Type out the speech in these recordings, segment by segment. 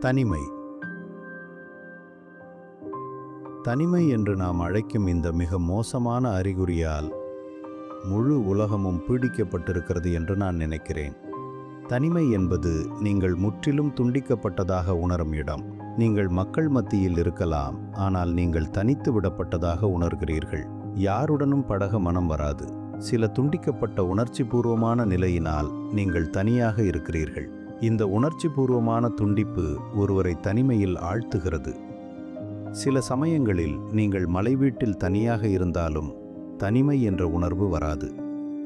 தனிமை. தனிமை என்று நாம் அழைக்கும் இந்த மிக மோசமான அறிகுறியால் முழு உலகமும் பீடிக்கப்பட்டிருக்கிறது என்று நான் நினைக்கிறேன். தனிமை என்பது நீங்கள் முற்றிலும் துண்டிக்கப்பட்டதாக உணரும் இடம். நீங்கள் மக்கள் மத்தியில் இருக்கலாம், ஆனால் நீங்கள் தனித்து விடப்பட்டதாக உணர்கிறீர்கள். யாருடனும் பழக மனம் வராது. சில துண்டிக்கப்பட்ட உணர்ச்சிபூர்வமான நிலையினால் நீங்கள் தனியாக இருக்கிறீர்கள். இந்த உணர்ச்சிபூர்வமான துண்டிப்பு ஒருவரை தனிமையில் ஆழ்த்துகிறது. சில சமயங்களில் நீங்கள் மலை வீட்டில் தனியாக இருந்தாலும் தனிமை என்ற உணர்வு வராது.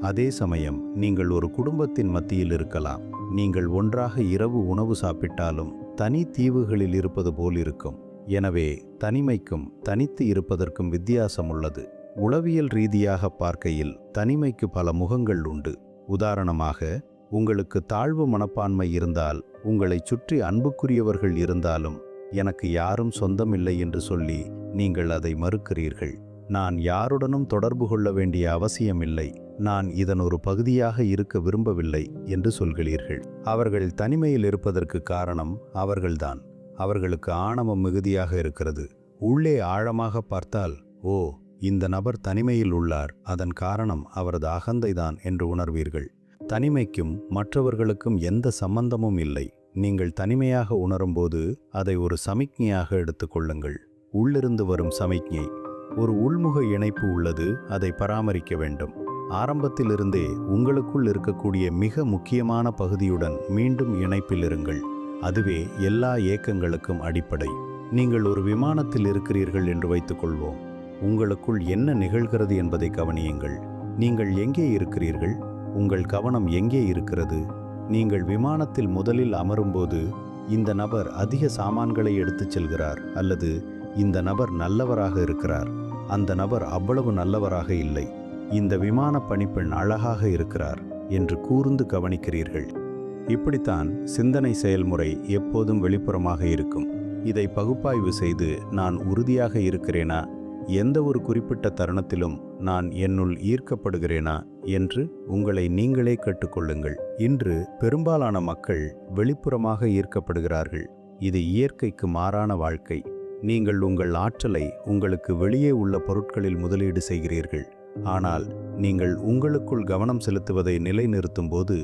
அதே சமயம் நீங்கள் ஒரு குடும்பத்தின் மத்தியில் இருக்கலாம். நீங்கள் ஒன்றாக இரவு உணவு சாப்பிட்டாலும் தனி தீவுகளில் இருப்பது போல் இருக்கும். எனவே தனிமைக்கும் தனித்து இருப்பதற்கும் வித்தியாசம் உள்ளது. உளவியல் ரீதியாக பார்க்கையில் தனிமைக்கு பல முகங்கள் உண்டு. உதாரணமாக, உங்களுக்கு தாழ்வு மனப்பான்மை இருந்தால், உங்களை சுற்றி அன்புக்குரியவர்கள் இருந்தாலும் எனக்கு யாரும் சொந்தமில்லை என்று சொல்லி நீங்கள் அதை மறுக்கிறீர்கள். நான் யாருடனும் தொடர்பு கொள்ள வேண்டிய அவசியமில்லை, நான் இதன் ஒரு பகுதியாக இருக்க விரும்பவில்லை என்று சொல்கிறீர்கள். அவர்கள் தனிமையில் இருப்பதற்கு காரணம் அவர்கள்தான். அவர்களுக்கு ஆணவம் மிகுதியாக இருக்கிறது. உள்ளே ஆழமாக பார்த்தால், ஓ, இந்த நபர் தனிமையில் உள்ளார், அதன் காரணம் அவரது அகந்தைதான் என்று உணர்வீர்கள். தனிமைக்கும் மற்றவர்களுக்கும் எந்த சம்பந்தமும் இல்லை. நீங்கள் தனிமையாக உணரும்போது அதை ஒரு சமிக்ஞையாக எடுத்துக்கொள்ளுங்கள். உள்ளிருந்து வரும் சமிக்ஞை. ஒரு உள்முக இணைப்பு உள்ளது, அதை பராமரிக்க வேண்டும். ஆரம்பத்திலிருந்தே உங்களுக்குள் இருக்கக்கூடிய மிக முக்கியமான பகுதியுடன் மீண்டும் இணைப்பில் இருங்கள். அதுவே எல்லா ஏக்கங்களுக்கும் அடிப்படை. நீங்கள் ஒரு விமானத்தில் இருக்கிறீர்கள் என்று வைத்துக்கொள்வோம். உங்களுக்குள் என்ன நிகழ்கிறது என்பதை கவனியுங்கள். நீங்கள் எங்கே இருக்கிறீர்கள்? உங்கள் கவனம் எங்கே இருக்கிறது? நீங்கள் விமானத்தில் முதலில் அமரும்போது இந்த நபர் அதிக சாமான்களை எடுத்துச் செல்கிறார், அல்லது இந்த நபர் நல்லவராக இருக்கிறார், அந்த நபர் அவ்வளவு நல்லவராக இல்லை, இந்த விமான பணிப்பெண் அழகாக இருக்கிறார் என்று கூர்ந்து கவனிக்கிறீர்கள். இப்படித்தான் சிந்தனை செயல்முறை எப்போதும் வெளிப்புறமாக இருக்கும். இதை பகுப்பாய்வு செய்து, நான் உறுதியாக இருக்கிறேனா, எந்த ஒரு குறிப்பிட்ட தருணத்திலும் நான் என்னுள் ஈர்க்கப்படுகிறேனா என்று உங்களை நீங்களே கேட்டுக்கொள்ளுங்கள். இன்று பெரும்பாலான மக்கள் வெளிப்புறமாக ஈர்க்கப்படுகிறார்கள். இது இயற்கைக்கு மாறான வாழ்க்கை. நீங்கள் உங்கள் ஆற்றலை உங்களுக்கு வெளியே உள்ள பொருட்களில் முதலீடு செய்கிறீர்கள். ஆனால் நீங்கள் உங்களுக்குள் கவனம் செலுத்துவதை நிலைநிறுத்தும் போது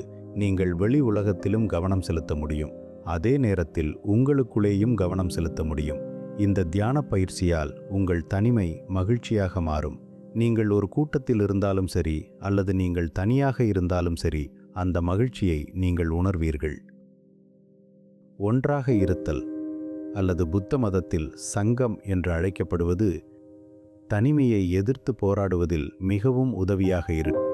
நீங்கள் வெளி உலகத்திலும் கவனம் செலுத்த முடியும். அதே நேரத்தில் உங்களுக்குள்ளேயும் கவனம் செலுத்த முடியும். இந்த தியான பயிற்சியால் உங்கள் தனிமை மகிழ்ச்சியாக மாறும். நீங்கள் ஒரு கூட்டத்தில் இருந்தாலும் சரி, அல்லது நீங்கள் தனியாக இருந்தாலும் சரி, அந்த மகிழ்ச்சியை நீங்கள் உணர்வீர்கள். ஒன்றாக இருத்தல், அல்லது புத்த மதத்தில் சங்கம் என்று அழைக்கப்படுவது, தனிமையை எதிர்த்து போராடுவதில் மிகவும் உதவியாக இருக்கும்.